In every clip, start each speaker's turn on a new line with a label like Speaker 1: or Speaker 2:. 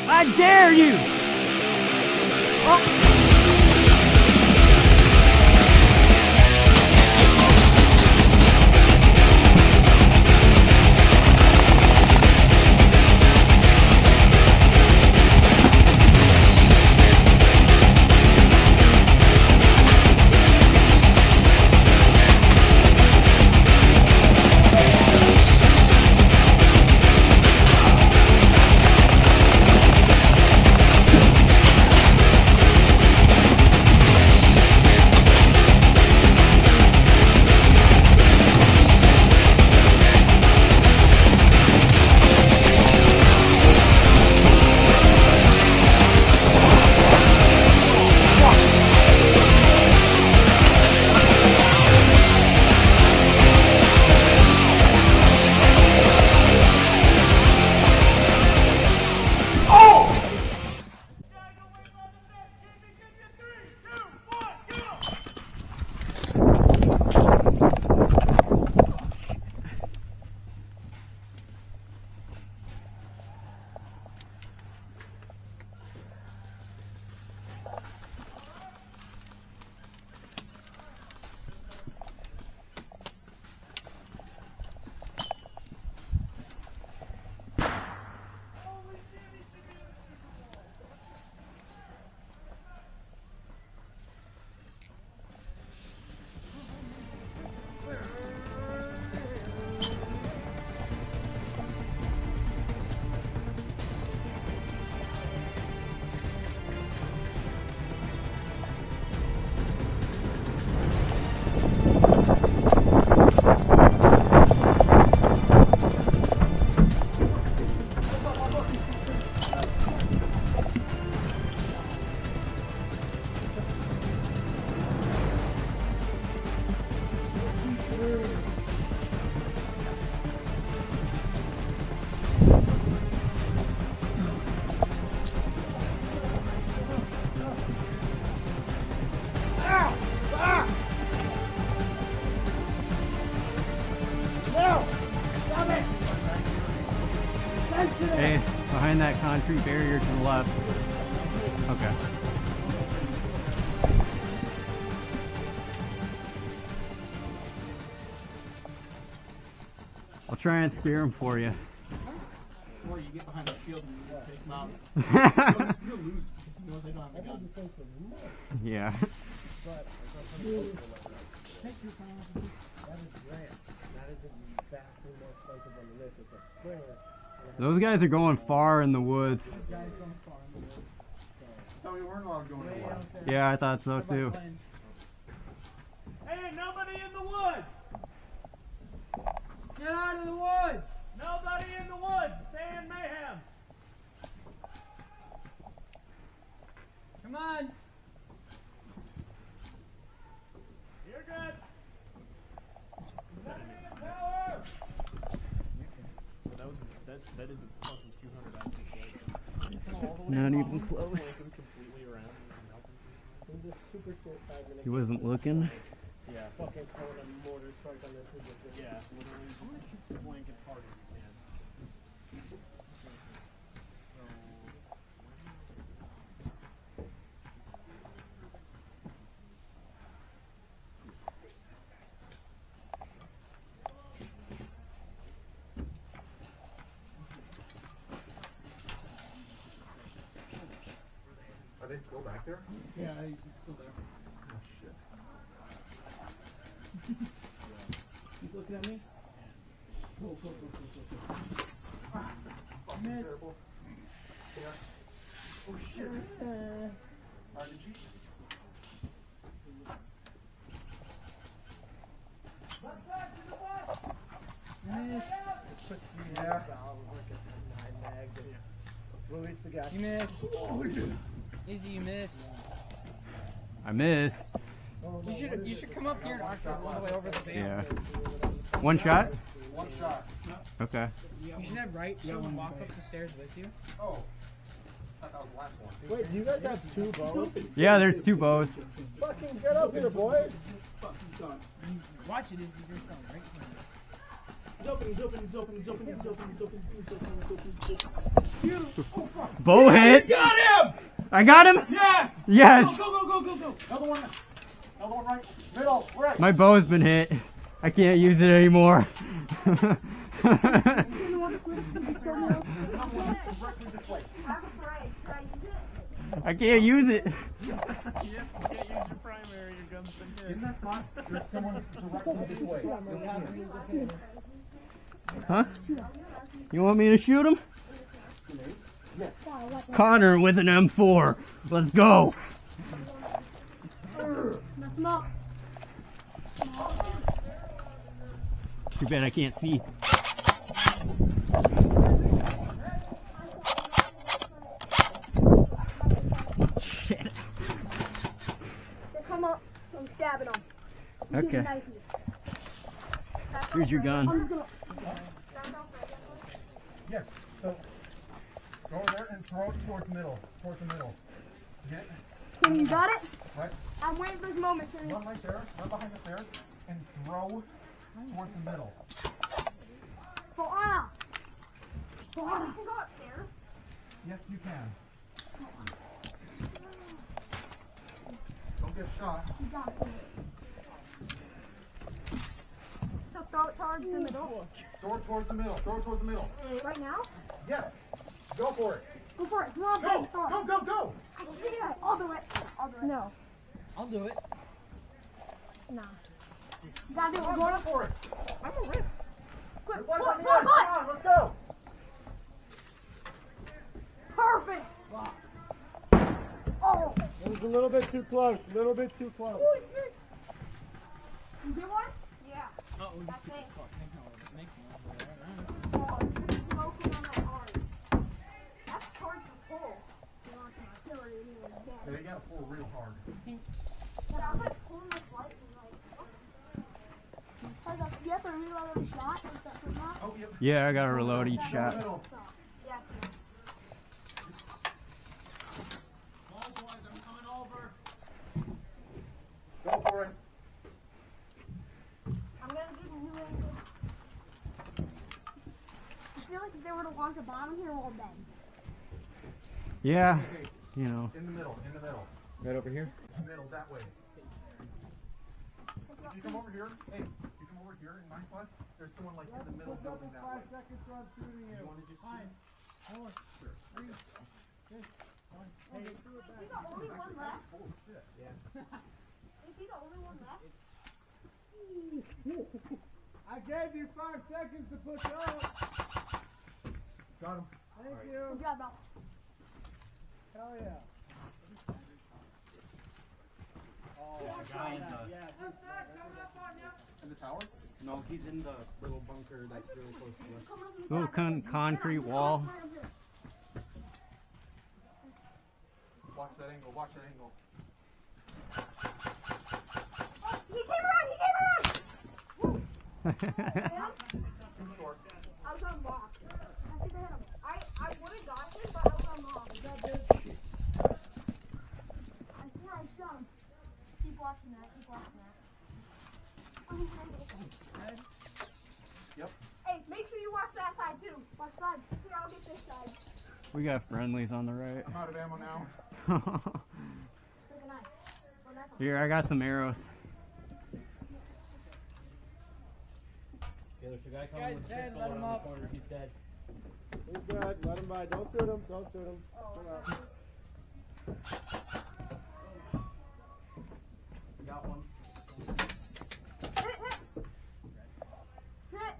Speaker 1: I dare you! Oh. Hey, behind that concrete barrier to the left. Okay. I'll try and scare him for you.
Speaker 2: Or you get behind the field and you take him out. He'll lose because he knows I don't have a gun.
Speaker 1: Yeah.
Speaker 2: But take your time. That is Grant. That is vastly more expensive than this. It's a Springer.
Speaker 1: Those guys are going far in the woods.
Speaker 2: I thought we weren't allowed going in the woods.
Speaker 1: Yeah, I thought so too.
Speaker 3: Hey, nobody in the woods!
Speaker 2: Get out of the woods!
Speaker 3: Nobody in the woods! Stay in mayhem!
Speaker 2: Come on!
Speaker 3: You're good! Enemy in power!
Speaker 2: That isn't fucking 200 actually.
Speaker 1: Not even close.
Speaker 2: Completely around and helping.
Speaker 1: He wasn't looking.
Speaker 2: Yeah. Fucking throwing a mortar strike on this ridiculous. Yeah, literally. I'm gonna shoot the blank as hard as you can. So.
Speaker 4: Are they still back there?
Speaker 2: Yeah, he's still there.
Speaker 4: Oh shit.
Speaker 2: He's looking at me. Go.
Speaker 4: Fucking terrible. Yeah. Oh shit. RPG?
Speaker 2: Yeah. Release the guy. You missed.
Speaker 4: Oh,
Speaker 2: Easy, you missed.
Speaker 1: I missed.
Speaker 2: You should come up here and arc all the way over the dam.
Speaker 1: Yeah. One shot?
Speaker 4: One shot.
Speaker 1: Okay.
Speaker 2: You should have right to walk up the stairs with you.
Speaker 4: Oh. I thought that was the last one.
Speaker 5: Wait, do you guys have two bows?
Speaker 1: Yeah, there's two bows.
Speaker 5: Fucking get up here, boys!
Speaker 2: Watch it as you do something right now.
Speaker 5: He's open. Beautiful. Oh, fuck.
Speaker 1: Bow hit.
Speaker 4: Got him!
Speaker 1: I got him.
Speaker 4: Yeah!
Speaker 1: Yes.
Speaker 4: Go, go, go, go, go! Another one. Another one right. Middle. Right.
Speaker 1: My bow's been hit. I can't use it anymore.
Speaker 4: Another one directly this way.
Speaker 1: I can't use it.
Speaker 3: Yep, you can't use your primary, your gun's been hit.
Speaker 4: In that spot, there's someone directly this way. You'll see him.
Speaker 1: Huh? You want me to shoot him? Connor with an M4. Let's go. Too bad I can't see. Shit.
Speaker 6: Come up, I'm stabbing him.
Speaker 1: Okay. Here's your gun.
Speaker 6: I'm just gonna.
Speaker 4: Yes. So go over there and throw it towards the middle. Towards the middle. Get it?
Speaker 6: Can you got it?
Speaker 4: Right.
Speaker 6: I'm waiting for this moment. Can you?
Speaker 4: Run right there. Run behind the stairs and throw towards the middle.
Speaker 6: Anna. You can go upstairs.
Speaker 4: Yes, you can. Don't get shot.
Speaker 6: You got it. So throw it towards the middle.
Speaker 4: Throw it towards the middle. Throw it towards the middle.
Speaker 6: Right now?
Speaker 4: Yes. Go for it.
Speaker 6: Go for it. Come on,
Speaker 4: Go.
Speaker 6: throw it.
Speaker 4: Go, go, go.
Speaker 6: I can see it. I'll do it. I'll do it. No.
Speaker 5: I'll do it.
Speaker 6: Nah. You gotta do it.
Speaker 4: Come
Speaker 6: Go
Speaker 4: on, go for it.
Speaker 6: I'm a rip. Quick.
Speaker 4: There's
Speaker 6: Pull,
Speaker 4: one
Speaker 6: pull,
Speaker 4: on the
Speaker 6: pull.
Speaker 4: end. Come on, let's go.
Speaker 6: Perfect. Oh.
Speaker 5: It was a little bit too close. A little bit too close.
Speaker 6: You get one? Yeah. That's it. Oh, this is smoking on my arm. That's hard to pull.
Speaker 4: Yeah, you gotta pull real hard.
Speaker 6: Yeah, I was like pulling this light and like, oh. You have to reload every shot? Like that for that?
Speaker 4: Oh, yep.
Speaker 1: Yeah, I gotta reload each shot.
Speaker 4: Middle.
Speaker 6: Yes.
Speaker 3: All boys, I'm coming over.
Speaker 4: Go for it.
Speaker 6: I'm gonna give a new angle. I feel like if they were to launch a bomb here, we're all dead.
Speaker 1: Yeah,
Speaker 4: Okay,
Speaker 1: you know.
Speaker 4: in the middle, in the middle.
Speaker 5: Right over here?
Speaker 4: Middle, that way. You come over here. Hey, you come over here in my spot. There's someone like in the middle building that way.
Speaker 5: seconds run through to
Speaker 4: You want to just
Speaker 3: Fine.
Speaker 6: Is he the only one left?
Speaker 4: Oh, shit.
Speaker 6: Is he the only one left?
Speaker 5: I gave you 5 seconds to push up.
Speaker 4: Got him.
Speaker 5: Thank you.
Speaker 6: Good job, Doc.
Speaker 5: Hell yeah.
Speaker 4: In the tower?
Speaker 2: No, he's in the little bunker that's really close to us.
Speaker 1: Little concrete wall.
Speaker 4: Watch that angle, watch that angle.
Speaker 6: Oh, he came around! He came around!
Speaker 4: In the door.
Speaker 6: I was unlocked. I think I hit him. I would have got him, but I was unlocked. I swear I shot him. Keep watching that. Keep watching that. Oh, he's right there.
Speaker 4: Yep.
Speaker 6: Hey, make sure you watch that side too. Watch side. Here, I'll get this side.
Speaker 1: We got friendlies on the right.
Speaker 4: I'm out of ammo now.
Speaker 6: Take a knife. Well, that's
Speaker 1: Here, I got some arrows.
Speaker 2: Yeah, there's a guy coming with a pistol around the corner. He's dead.
Speaker 5: He's good. Let him by. Don't shoot him. Don't shoot him. Chill out.
Speaker 2: Got one.
Speaker 6: hit, hit. Hit.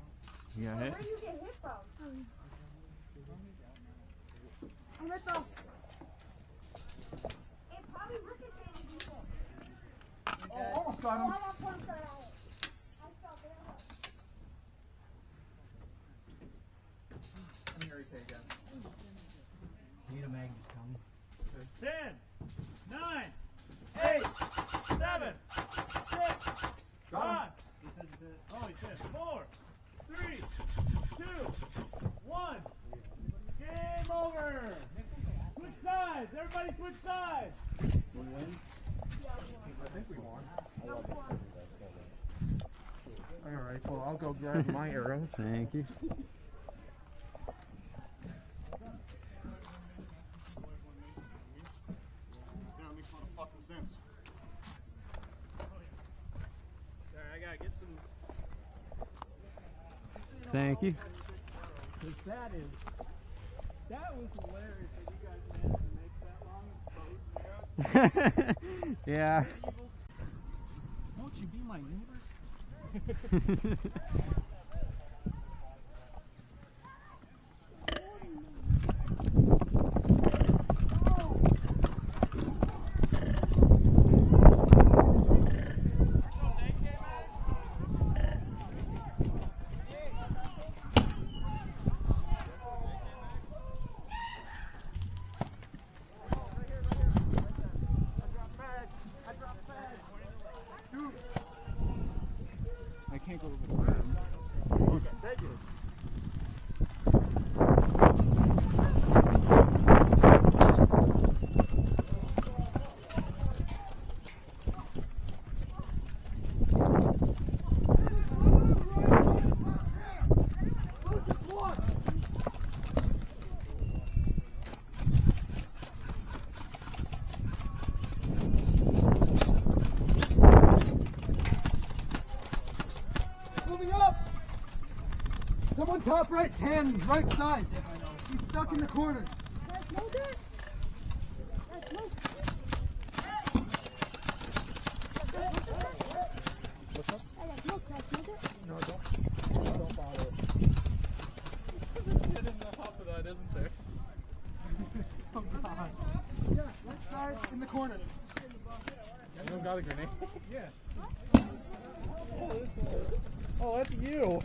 Speaker 1: You got hit?
Speaker 6: Where do you get hit from? I'm hit though. It probably ricocheted you.
Speaker 4: Oh, almost got him.
Speaker 6: I got one side out. I felt it.
Speaker 4: I'm here, AK again.
Speaker 2: Need a mag just come.
Speaker 3: 10, 9, 8, 7, 6, 5. He says it's a, oh, he says 4, 3, 2, 1. Game over. Switch sides. Everybody switch sides.
Speaker 4: I think we won. Alright, well, I'll go grab my arrows.
Speaker 1: Thank you.
Speaker 3: fucking sense. Sorry, I gotta get some.
Speaker 1: Thank you.
Speaker 3: Cause that was hilarious that you guys managed to make that long bows and arrows.
Speaker 1: Yeah.
Speaker 3: Won't you be my neighbors?
Speaker 1: I can't go over the berm.
Speaker 3: Thank you.
Speaker 4: Moving up! Someone top right, 10, right side. He's stuck in the corner.
Speaker 6: Guys, smoke it. Guys, smoke.
Speaker 4: What's up?
Speaker 6: I got smoke. Guys, smoke it.
Speaker 4: No, don't bother.
Speaker 3: There's shit in the top of that, isn't there?
Speaker 4: Yeah, right side in the corner.
Speaker 3: Anyone got a grenade?
Speaker 4: Yeah.
Speaker 3: Oh, that's you.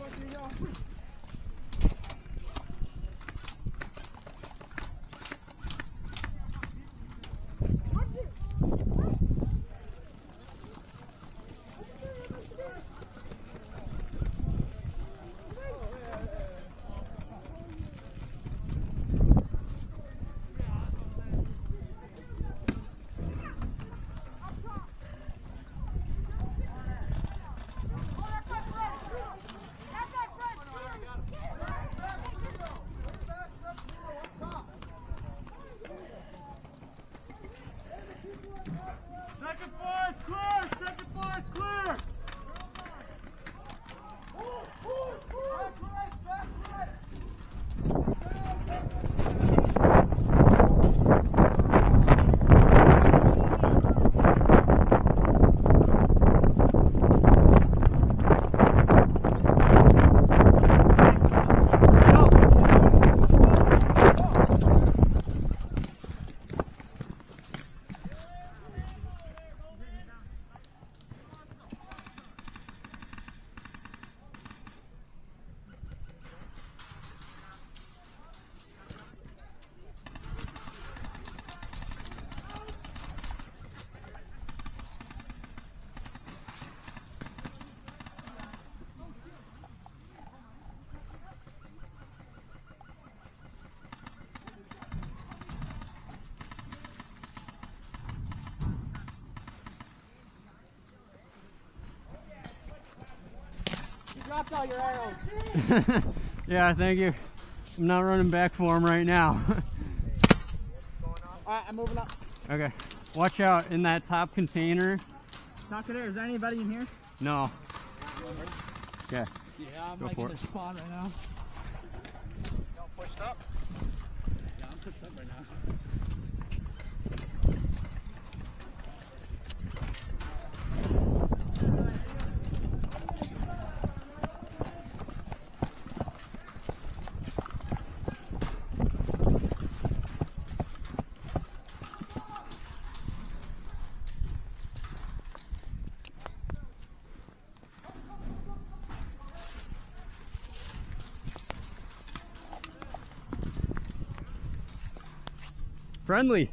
Speaker 3: Second floor is clear! Second floor is clear!
Speaker 5: Dropped all your arrows.
Speaker 1: Yeah, thank you. I'm not running back for him right now.
Speaker 5: Alright, I'm moving up.
Speaker 1: Okay. Watch out in that top container.
Speaker 5: Knock it there. Is there anybody in here?
Speaker 1: No. Okay.
Speaker 5: Yeah, I'm
Speaker 1: Go
Speaker 5: like
Speaker 1: for
Speaker 5: in
Speaker 1: it.
Speaker 5: the spawn right now.
Speaker 3: Y'all pushed up?
Speaker 5: Yeah, I'm pushed up right now.
Speaker 1: Friendly.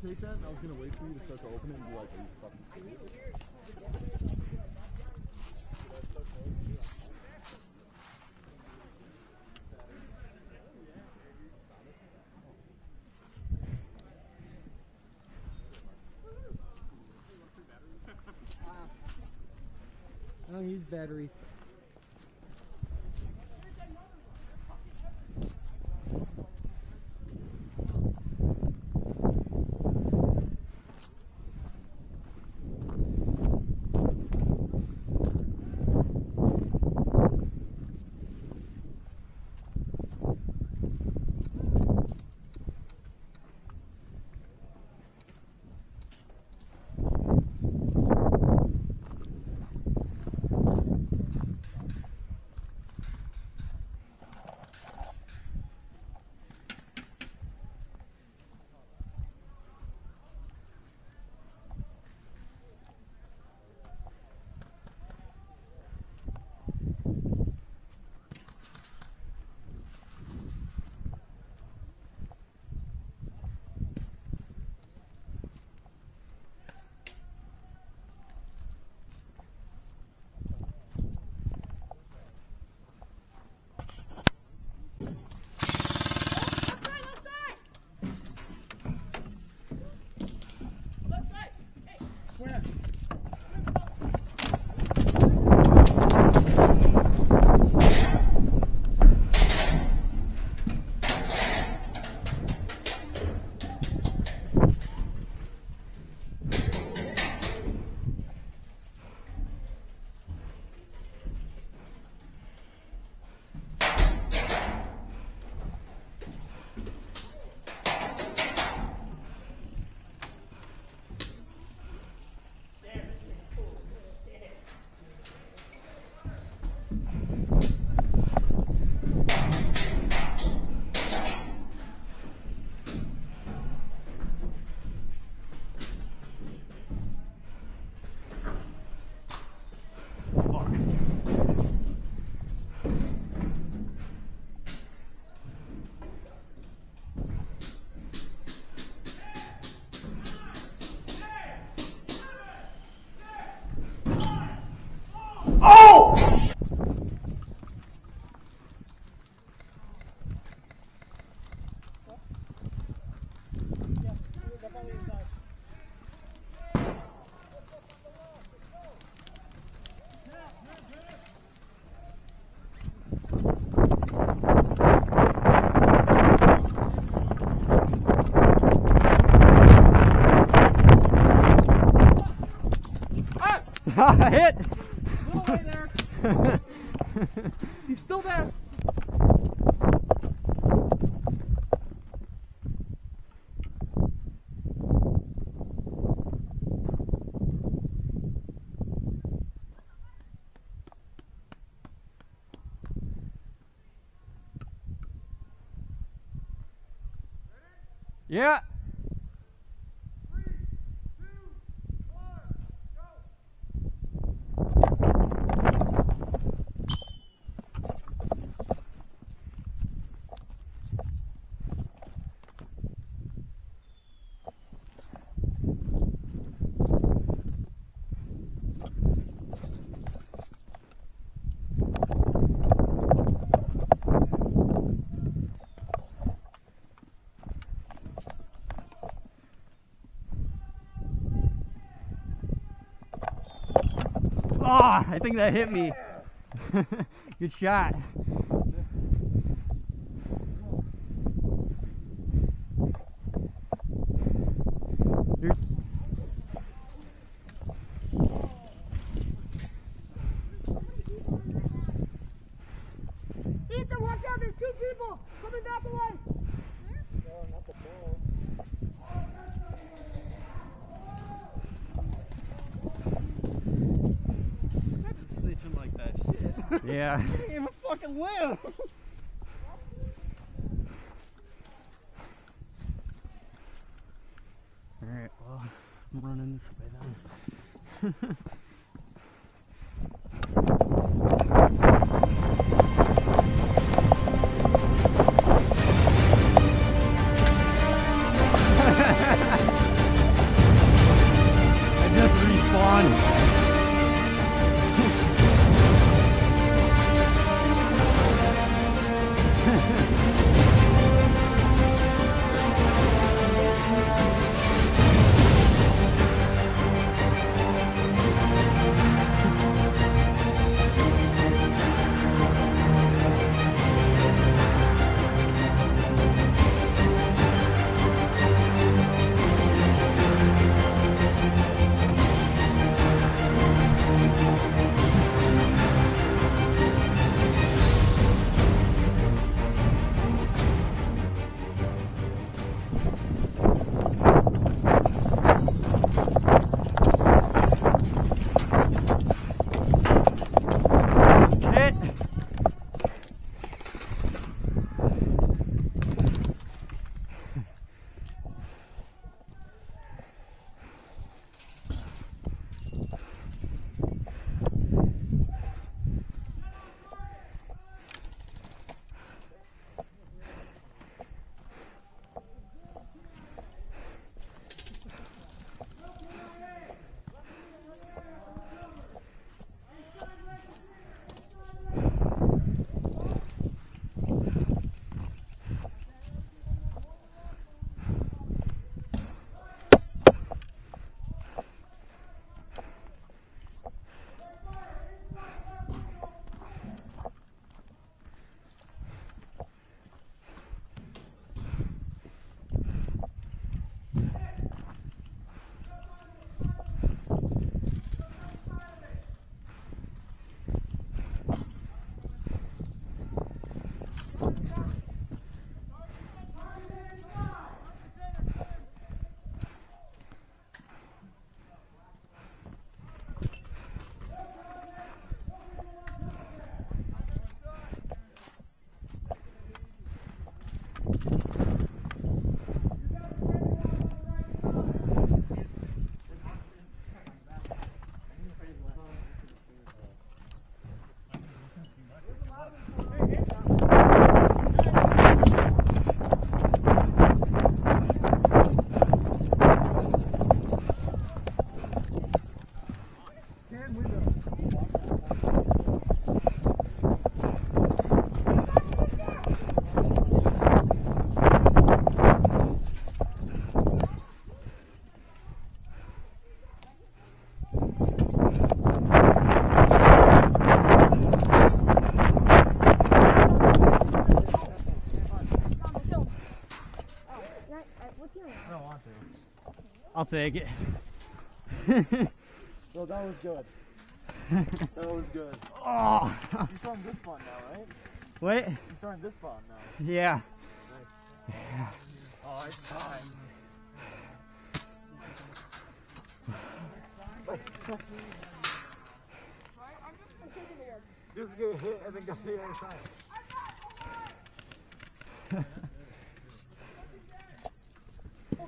Speaker 5: take that, and I was gonna wait for you to start to open it and be like, are you fucking serious?
Speaker 3: I don't use batteries.
Speaker 1: Hit!
Speaker 3: Little way there. He's still there.
Speaker 1: Yeah. Oh, I think that hit me. Good shot.
Speaker 6: Ethan, watch out, there's two people coming back away.
Speaker 3: Snitching like that shit.
Speaker 1: Yeah.
Speaker 3: He didn't even fucking live.
Speaker 1: Alright, well, I'm running this way then. Ha ha ha! I'll take it.
Speaker 5: So that was good. That was good.
Speaker 1: Oh,
Speaker 5: You're starting this pond now, right?
Speaker 1: wait.
Speaker 5: You're starting this pond now.
Speaker 1: Yeah.
Speaker 5: Nice. Oh, it's time. Just get hit and then go to the other side.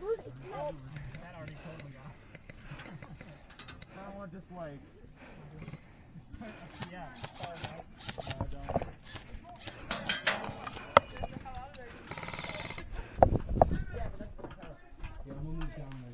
Speaker 3: That already totally got.
Speaker 5: I don't want just like.
Speaker 3: Yeah.
Speaker 5: I don't.
Speaker 2: Yeah, I'm gonna move down there.